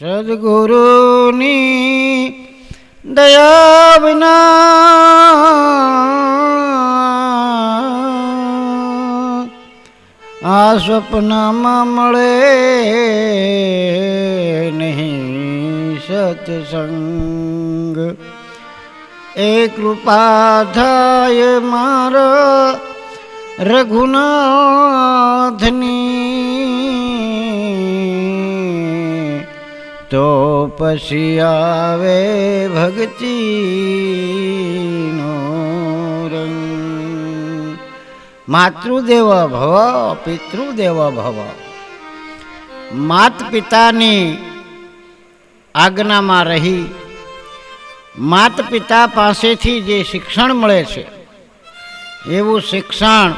સદગુરુની દયા વિના આ સ્વપ્નમાં મળે નહીં સત્સંગ. એ કૃપા થાય મારા રઘુનાથની, તો પછી આવે ભક્તિનો રંગ. માતૃદેવ ભવ પિતૃદેવ ભવ. માત પિતાની આજ્ઞામાં રહી માત પિતા પાસેથી જે શિક્ષણ મળે છે એવું શિક્ષણ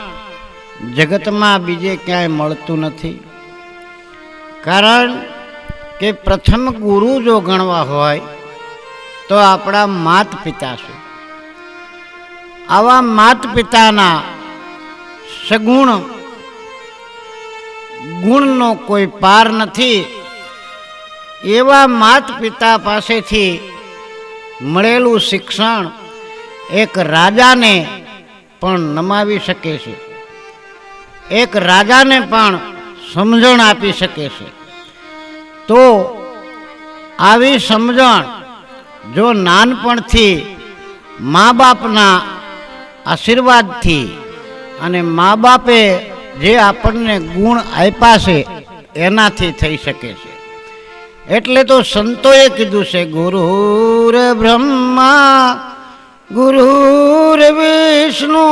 જગતમાં બીજે ક્યાંય મળતું નથી. કારણ કે પ્રથમ ગુરુ જો ગણવા હોય તો આપણા માત પિતા છે. આવા માત પિતાના સગુણ ગુણનો કોઈ પાર નથી. એવા માત પિતા પાસેથી મળેલું શિક્ષણ એક રાજાને પણ નમાવી શકે છે, એક રાજાને પણ સમજણ આપી શકે છે. તો આવી સમજણ જો નાનપણથી મા બાપના આશીર્વાદથી અને મા બાપે જે આપણને ગુણ આપ્યા છે એનાથી થઈ શકે છે. એટલે તો સંતોએ કીધું છે ગુરુર બ્રહ્મા ગુરુર વિષ્ણુ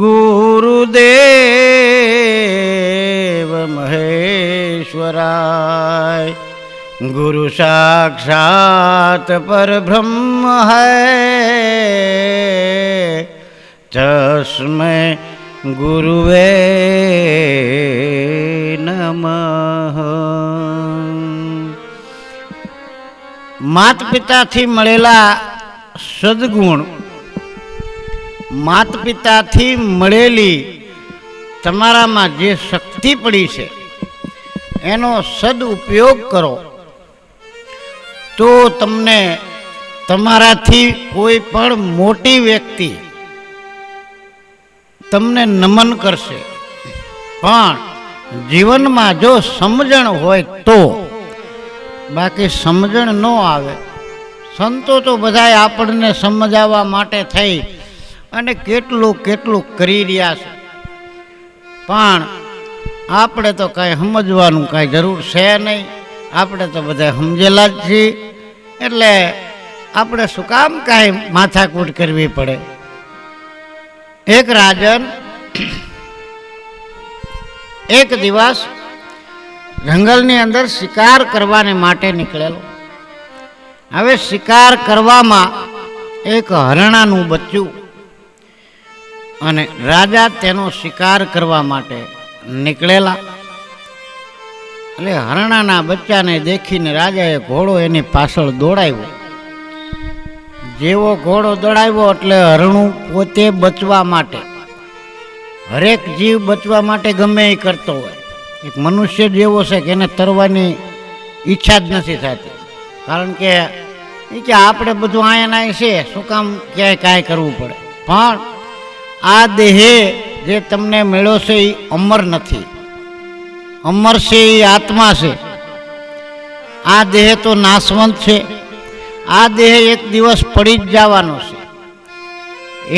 ગુરુદેવ મહેશ્વરાય, ગુરુ સાક્ષાત પરબ્રહ્મ હૈ, તસ્મૈ ગુરુવે નમઃ. માત પિતાથી મળેલા સદગુણ, માત પિતાથી મળેલી તમારામાં જે શક્તિ પડી છે એનો સદઉપયોગ કરો તો તમને તમારાથી કોઈ પણ મોટી વ્યક્તિ તમને નમન કરશે. પણ જીવનમાં જો સમજણ હોય તો, બાકી સમજણ ન આવે. સંતો તો બધાય આપણને સમજાવવા માટે થઈ અને કેટલું કેટલું કરી રહ્યા છે, પણ આપણે તો કાંઈ સમજવાનું કાંઈ જરૂર છે નહીં. આપણે તો બધા સમજેલા જ છીએ, એટલે આપણે શું કામ કાંઈ માથાકૂટ કરવી પડે. એક રાજન એક દિવસ જંગલની અંદર શિકાર કરવાને માટે નીકળેલો. હવે શિકાર કરવામાં એક હરણાનું બચ્ચું અને રાજા તેનો શિકાર કરવા માટે નીકળેલા. એટલે હરણાના બચ્ચાને દેખીને રાજાએ ઘોડો એની પાછળ દોડાવ્યો. જેવો ઘોડો દોડાવ્યો એટલે હરણું પોતે બચવા માટે, હરેક જીવ બચવા માટે ગમે એ કરતો હોય. એક મનુષ્ય જેવો છે કે એને તરવાની ઈચ્છા જ નથી થતી, કારણ કે આપણે બધું અહીંયા છે, શું કામ ક્યાંય કાંઈ કરવું પડે. પણ આ દેહે જે તમને મળ્યો છે એ અમર નથી. અમર છે એ આત્મા છે. આ દેહ તો નાશવંત છે. આ દેહ એક દિવસ પડી જ જવાનો છે.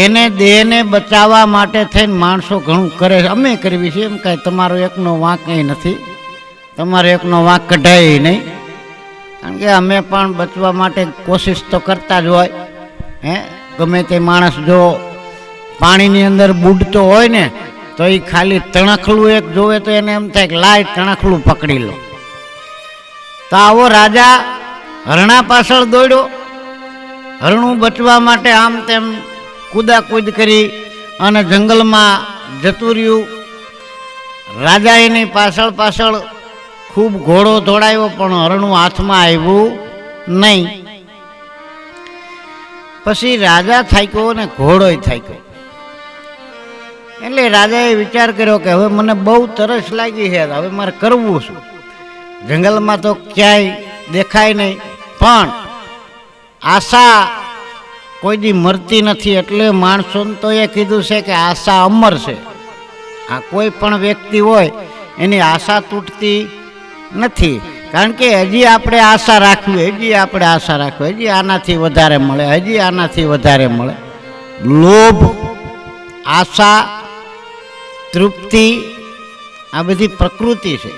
એને દેહને બચાવવા માટે થઈને માણસો ઘણું કરે છે. અમે કરવી છે, એમ કાંઈ તમારો એકનો વાંક કંઈ નથી, તમારો એકનો વાંક કઢાય નહીં. કારણ કે અમે પણ બચવા માટે કોશિશ તો કરતા જ હોય. ગમે તે માણસ જો પાણીની અંદર બુડતો હોય ને તો એ ખાલી તણખલું એક જોવે તો એને એમ થાય કે લાય તણખલું પકડી લો. તો આવો રાજા હરણા પાછળ દોડ્યો. હરણું બચવા માટે આમ તેમ કૂદાકૂદ કરી અને જંગલમાં જતું રહ્યું. રાજા એની પાછળ પાછળ ખૂબ ઘોડો દોડાવ્યો, પણ હરણું હાથમાં આવ્યું નહીં. પછી રાજા થાક્યો ને ઘોડોય થાક્યો. એટલે રાજાએ વિચાર કર્યો કે હવે મને બહુ તરસ લાગી છે, હવે મારે કરવું શું? જંગલમાં તો ક્યાંય દેખાય નહીં, પણ આશા કોઈ દી મરતી નથી. એટલે માણસોને તો એ કીધું છે કે આશા અમર છે. આ કોઈ પણ વ્યક્તિ હોય એની આશા તૂટતી નથી, કારણ કે હજી આપણે આશા રાખવી, હજી આપણે આશા રાખવી, હજી આનાથી વધારે મળે, હજી આનાથી વધારે મળે. લોભ, આશા, તૃપ્તિ આ બધી પ્રકૃતિ છે.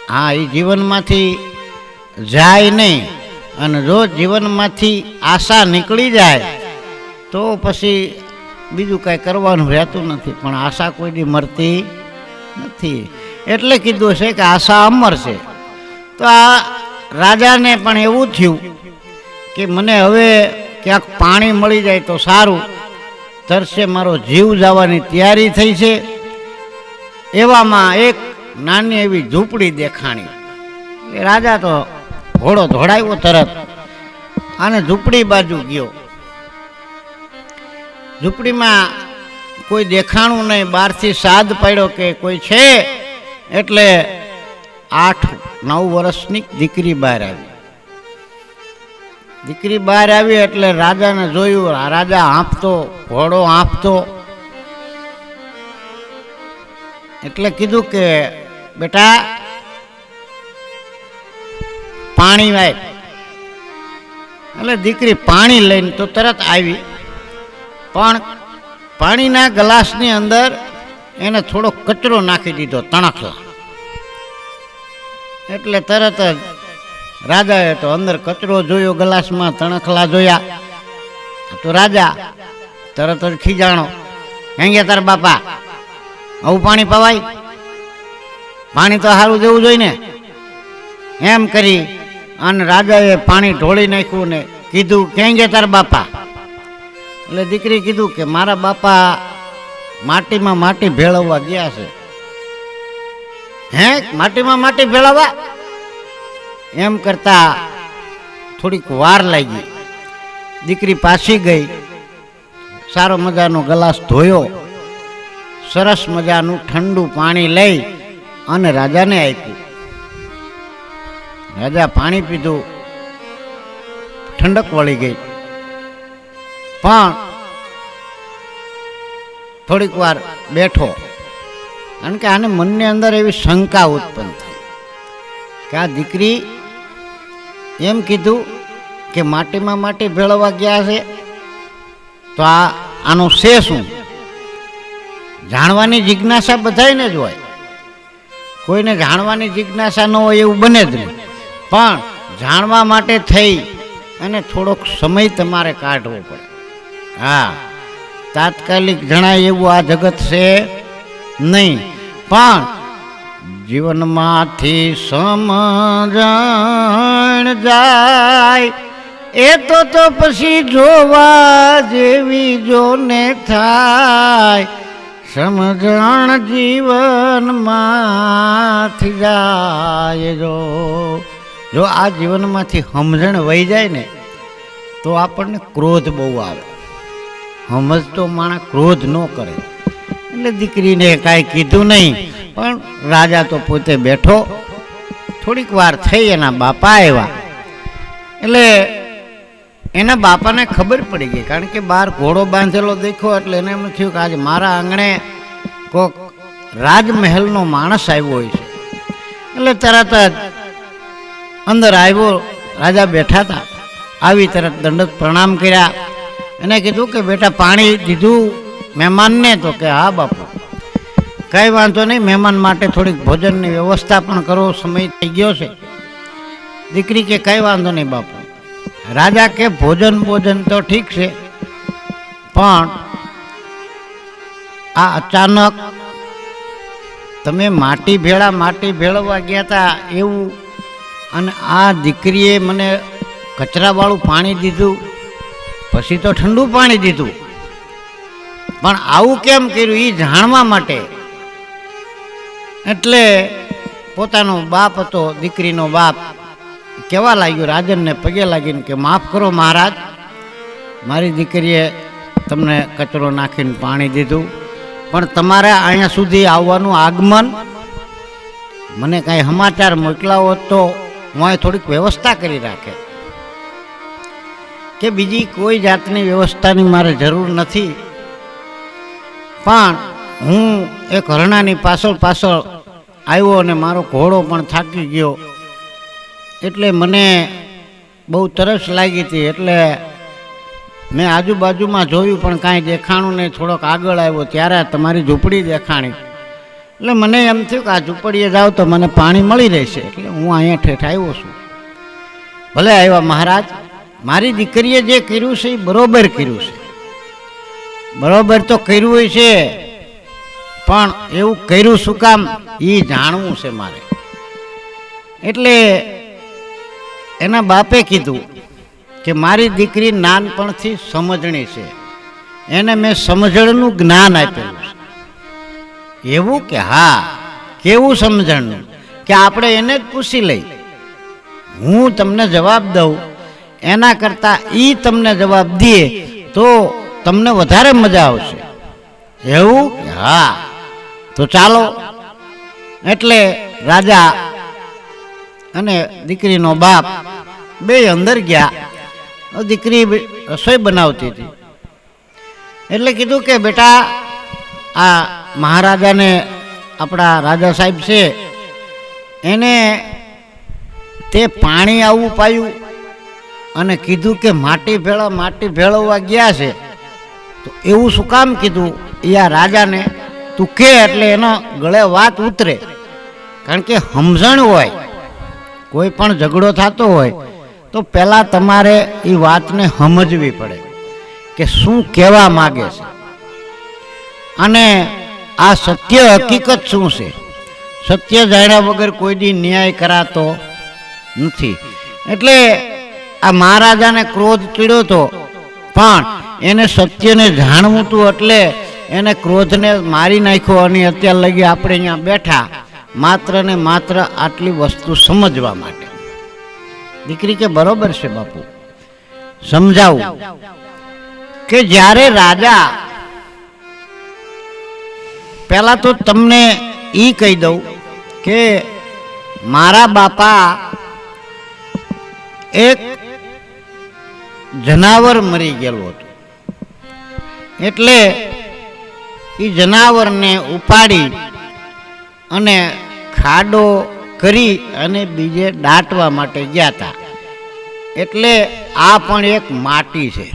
હા, એ જીવનમાંથી જાય નહીં, અને જો જીવનમાંથી આશા નીકળી જાય તો પછી બીજું કાંઈ કરવાનું રહેતું નથી. પણ આશા કોઈ દી મરતી નથી, એટલે કીધું છે કે આશા અમર છે. તો આ રાજાને પણ એવું થયું કે મને હવે ક્યાંક પાણી મળી જાય તો સારું, તરસે મારો જીવ જવાની તૈયારી થઈ છે. એવામાં એક નાની એવી ઝૂંપડી દેખાણી. એ રાજા તો ઘોડો દોડાવ્યો તરત અને ઝૂંપડી બાજુ ગયો. ઝૂંપડીમાં કોઈ દેખાણું નહીં, બહારથી સાદ પડ્યો કે કોઈ છે. એટલે 8-9 વર્ષની દીકરી બહાર આવી. દીકરી બહાર આવી એટલે રાજાને જોયું. રાજા હાંફતો, ઘોડો હાંફતો. એટલે કીધું કે બેટા પાણી વાય. એટલે દીકરી પાણી લઈને તો તરત આવી, પણ પાણીના ગ્લાસની અંદર એને થોડો કચરો નાખી દીધો, તણખલા. એટલે તરત જ રાજાએ તો અંદર કચરો જોયો, ગ્લાસમાં તણખલા જોયા. તો રાજા તરત જ ખીજાણો, ક્યાં ગયા તાર બાપા? આવું પાણી પવાય? પાણી તો સારું જેવું જોઈએ ને. એમ કરી અને રાજાએ પાણી ઢોળી નાખ્યું ને કીધું, ક્યાં ગયા તાર બાપા? એટલે દીકરી કીધું કે મારા બાપા માટીમાં માટી ભેળવવા ગયા છે. હે, માટીમાં માટી ભેળવવા? એમ કરતા થોડીક વાર લાગી. દીકરી પાછી ગઈ, સારો મજાનો ગ્લાસ ધોયો, સરસ મજાનું ઠંડુ પાણી લઈ અને રાજાને આપ્યું. રાજા પાણી પીધું, ઠંડક વળી ગઈ. પણ થોડીક વાર બેઠો, કારણ કે આને મનની અંદર એવી શંકા ઉત્પન્ન થઈ કે આ દીકરી એમ કીધું કે માટીમાં માટી ભેળવવા ગયા છે, તો આનું છે શું? જાણવાની જિજ્ઞાસા બધાયને જ હોય, કોઈને જાણવાની જિજ્ઞાસા ન હોય એવું બને જ નહીં. પણ જાણવા માટે થઈ અને થોડોક સમય તમારે કાઢવો પડે. હા, તાત્કાલિક જણાય એવું આ જગત છે નહીં. પણ જીવનમાંથી સમજણ જાય એ તો પછી જોવા જેવી જોને થાય. સમજણ જીવનમાંથી જાય જો આ જીવનમાંથી સમજણ વહી જાય ને તો આપણને ક્રોધ બહુ આવે. સમજતો માણસ ક્રોધ ન કરે. એટલે દીકરીને કાંઈ કીધું નહીં, પણ રાજા તો પોતે બેઠો. થોડીક વાર થઈ, એના બાપા આવ્યા. એટલે એના બાપાને ખબર પડી ગઈ, કારણ કે બહાર ઘોડો બાંધેલો દેખ્યો. એટલે એને એમ થયું કે આજે મારા આંગણે કોક રાજમહેલનો માણસ આવ્યો હોય છે. એટલે તરત જ અંદર આવ્યો. રાજા બેઠા હતા, આવી તરત દંડક પ્રણામ કર્યા. એને કીધું કે બેટા પાણી દીધું મહેમાનને? તો કે હા બાપુ. કંઈ વાંધો નહીં, મહેમાન માટે થોડીક ભોજનની વ્યવસ્થા પણ કરો, સમય થઈ ગયો છે. દીકરી કે કંઈ વાંધો નહીં બાપુ. રાજા કે ભોજન તો ઠીક છે, પણ આ અચાનક તમે માટી ભેળવવા ગયા હતા એવું, અને આ દીકરીએ મને કચરાવાળું પાણી દીધું, પછી તો ઠંડુ પાણી દીધું, પણ આવું કેમ કર્યું એ જાણવા માટે. એટલે પોતાનો બાપ હતો, દીકરીનો બાપ, કહેવા લાગ્યો રાજનને પગે લાગીને કે માફ કરો મહારાજ, મારી દીકરીએ તમને કચરો નાખીને પાણી દીધું, પણ તમારે અહીંયા સુધી આવવાનું આગમન, મને કાંઈ સમાચાર મોકલાવો તો હું અહીં થોડીક વ્યવસ્થા કરી રાખે, કે બીજી કોઈ જાતની વ્યવસ્થાની મારે જરૂર નથી, પણ હું એક હરણાની પાછળ આવ્યો અને મારો ઘોડો પણ થાકી ગયો, એટલે મને બહુ તરસ લાગી હતી, એટલે મેં આજુબાજુમાં જોયું પણ કાંઈ દેખાણું નહીં. થોડોક આગળ આવ્યો ત્યારે તમારી ઝૂંપડી દેખાણી, એટલે મને એમ થયું કે આ ઝૂંપડીએ જાઉં તો મને પાણી મળી રહેશે, એટલે હું અહીંયા ઠેઠ આવ્યો છું. ભલે આવ્યા મહારાજ, મારી દીકરીએ જે કર્યું છે એ બરોબર કર્યું છે, બરોબર તો કર્યું છે, પણ એવું કર્યું શું કામ એ જાણવું છે મારે. એટલે એના બાપે કીધું કે મારી દીકરી નાનપણથી સમજણી છે, એને મેં સમજણનું જ્ઞાન આપેલું છે. એવું કે હા, કેવું સમજણનું? કે આપણે એને જ પૂછી લઈ, હું તમને જવાબ દઉં એના કરતાં એ તમને જવાબ દે તો તમને વધારે મજા આવશે. એવું કે હા, તો ચાલો. એટલે રાજા અને દીકરીનો બાપ બે અંદર ગયા. દીકરી રસોઈ બનાવતી હતી, એટલે કીધું કે બેટા, આ મહારાજાને, આપણા રાજા સાહેબ છે, એને તે પાણી આવું પાયું અને કીધું કે માટી ભેળવવા ગયા છે, તો એવું શું કામ કીધું એ આ રાજાને તું કે, એટલે એનો ગળે વાત ઉતરે. કારણ કે સમજણ હોય, કોઈ પણ ઝઘડો થતો હોય તો પહેલાં તમારે એ વાતને સમજવી પડે કે શું કહેવા માગે છે, અને આ સત્ય હકીકત શું છે. સત્ય જાણ્યા વગર કોઈ દી ન્યાય કરાતો નથી. એટલે આ મહારાજાને ક્રોધ ચડ્યો હતો, પણ એને સત્યને જાણવું હતું, એટલે એને ક્રોધને મારી નાખ્યો. અને અત્યાર લગી આપણે અહીંયા બેઠા માત્ર ને માત્ર આટલી વસ્તુ સમજવા માટે. દીકરી કે બરોબર છે બાપુ, સમજાવું. કે જ્યારે રાજા, પહેલા તો તમને એ કહી દઉં કે મારા બાપા એક જનાવર મરી ગયેલું હતું, એટલે એ જનાવરને ઉપાડી અને ખાડો કરી અને બીજે દાટવા માટે ગયા હતા. એટલે આ પણ એક માટી છે,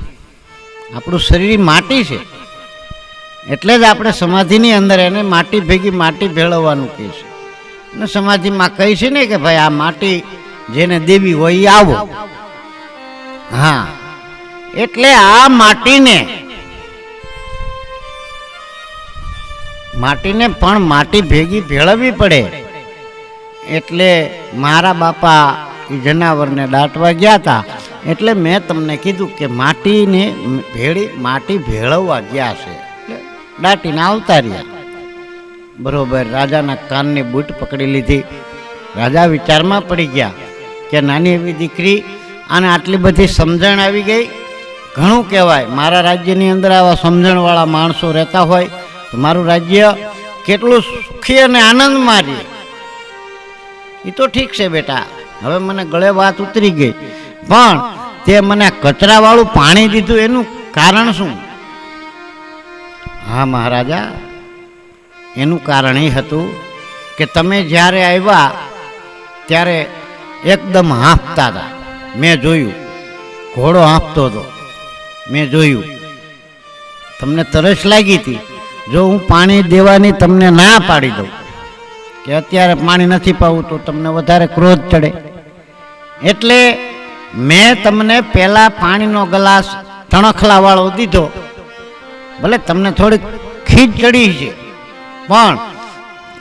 આપણું શરીર માટી છે, એટલે જ આપણે સમાધિની અંદર એને માટી ભેગી માટી ભેળવવાનું કહે છે. અને સમાધિમાં કહે છે ને કે ભાઈ આ માટી જેને દેવી હોય એ આવો. હા, એટલે આ માટીને પણ માટી ભેગી ભેળવવી પડે. એટલે મારા બાપા એ જનાવરને દાટવા ગયા હતા, એટલે મેં તમને કીધું કે માટી ભેળવવા ગયા છે, એટલે દાટીને આવતા રહ્યા. બરોબર, રાજાના કાનની બૂટ પકડી લીધી. રાજા વિચારમાં પડી ગયા કે નાની એવી દીકરી, અને આટલી બધી સમજણ આવી ગઈ, ઘણું કહેવાય. મારા રાજ્યની અંદર આવા સમજણવાળા માણસો રહેતા હોય તો મારું રાજ્ય કેટલું સુખી અને આનંદમાં રહે. એ તો ઠીક છે બેટા, હવે મને ગળે વાત ઉતરી ગઈ, પણ તે મને કચરાવાળું પાણી દીધું એનું કારણ શું? હા મહારાજા, એનું કારણ એ હતું કે તમે જ્યારે આવ્યા ત્યારે એકદમ હાંફતા હતા. મેં જોયું, ઘોડો હાંફતો હતો, મેં જોયું. તમને તરસ લાગી હતી. જો હું પાણી દેવાની તમને ના પાડી દઉં કે અત્યારે પાણી નથી પાવું તો તમને વધારે ક્રોધ ચડે, એટલે મેં તમને પહેલાં પાણીનો ગ્લાસ તણખલાવાળો દીધો. ભલે તમને થોડીક ખીજ ચડી છે, પણ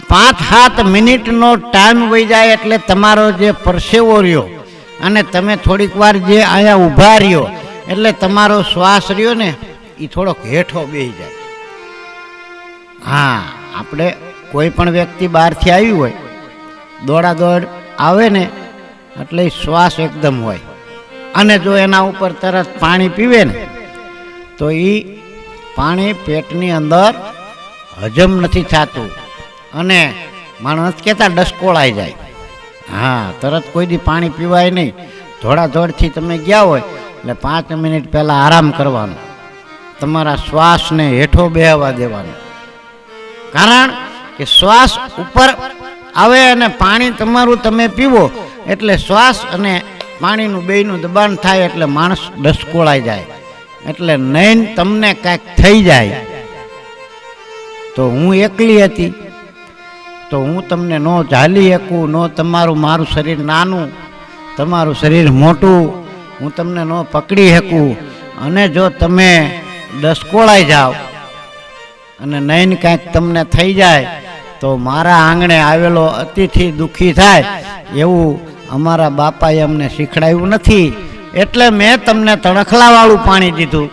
5-7 મિનિટનો ટાઈમ વહી જાય એટલે તમારો જે પરસેવો રહ્યો અને તમે થોડીક વાર જે અહીંયા ઊભા રહ્યો એટલે તમારો શ્વાસ રહ્યો ને એ થોડોક હેઠો બેસી જાય. હા, આપણે કોઈ પણ વ્યક્તિ બહારથી આવ્યું હોય, દોડાદોડ આવે ને એટલે શ્વાસ એકદમ હોય, અને જો એના ઉપર તરત પાણી પીવે ને તો એ પાણી પેટની અંદર હજમ નથી થતું અને માણસ કહેતા ડસકોળાઈ જાય. હા, તરત કોઈ દી પાણી પીવાય નહીં. ધોળાધોળથી તમે ગયા હોય એટલે 5 મિનિટ પહેલાં આરામ કરવાનો, તમારા શ્વાસને હેઠો બેહવા દેવાનો. કારણ કે શ્વાસ ઉપર આવે અને પાણી તમારું તમે પીવો એટલે શ્વાસ અને પાણીનું બેયનું દબાણ થાય એટલે માણસ ડસકોળાઈ જાય. એટલે નૈન તમને કાંઈક થઈ જાય તો હું એકલી હતી તો હું તમને ન ઝાલી શકું, ન તમારું મારું શરીર નાનું તમારું શરીર મોટું, હું તમને ન પકડી શકું. અને જો તમે ડસકોળાઈ જાઓ અને નૈન કાંઈક તમને થઈ જાય તો મારા આંગણે આવેલો અતિથિ દુઃખી થાય એવું અમારા બાપાએ અમને શીખડાવ્યું નથી. એટલે મેં તમને તણખલાવાળું પાણી દીધું.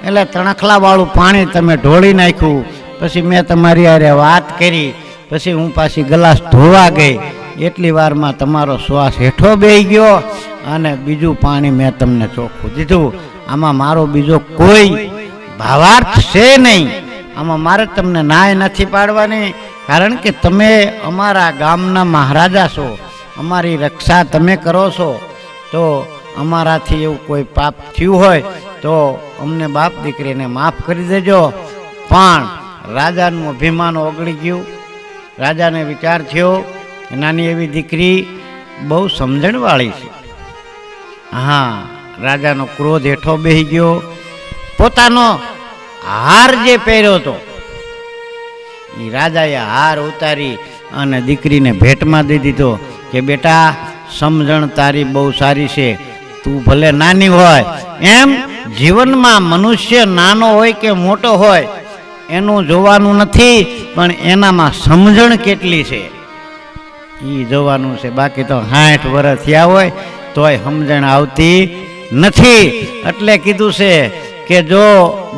એટલે તણખલાવાળું પાણી તમે ઢોળી નાખ્યું. પછી મેં તમારી હારે વાત કરી, પછી હું પાછી ગ્લાસ ધોવા ગઈ. એટલી વારમાં તમારો શ્વાસ હેઠો બેહી ગયો અને બીજું પાણી મેં તમને ચોખ્ખું દીધું. આમાં મારો બીજો કોઈ ભાવાર્થ છે નહીં. આમાં મારે તમને નાય નથી પાડવાની, કારણ કે તમે અમારા ગામના મહારાજા છો, અમારી રક્ષા તમે કરો છો. તો અમારાથી એવું કોઈ પાપ થયું હોય તો અમને બાપ દીકરીને માફ કરી દેજો. પણ રાજાનું અભિમાન ઓગળી ગયું. રાજાને વિચાર થયો કે નાની એવી દીકરી બહુ સમજણવાળી છે. હા, રાજાનો ક્રોધ હેઠો બેસી ગયો. પોતાનો હાર જે પહેર્યો હતો એ રાજાએ હાર ઉતારી અને દીકરીને ભેટમાં દઈ દીધો કે બેટા, સમજણ તારી બહુ સારી છે, તું ભલે નાની હોય. એમ જીવનમાં મનુષ્ય નાનો હોય કે મોટો હોય એનું જોવાનું નથી, પણ એનામાં સમજણ કેટલી છે એ જોવાનું છે. બાકી તો 60 વર્ષ થયા હોય તોય સમજણ આવતી નથી. એટલે કીધું છે કે જો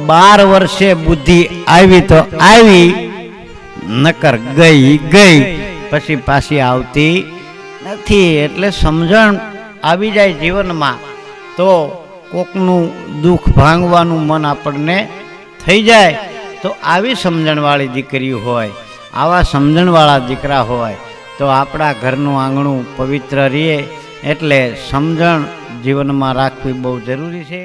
12 વર્ષે બુદ્ધિ આવી તો આવી, નકર ગઈ ગઈ, પછી પાછી આવતી નથી. એટલે સમજણ આવી જાય જીવનમાં તો કોકનું દુઃખ ભાંગવાનું મન આપણને થઈ જાય. તો આવી સમજણવાળી દીકરી હોય, આવા સમજણવાળા દીકરા હોય તો આપણા ઘરનું આંગણું પવિત્ર રહે. એટલે સમજણ જીવનમાં રાખવી બહુ જરૂરી છે.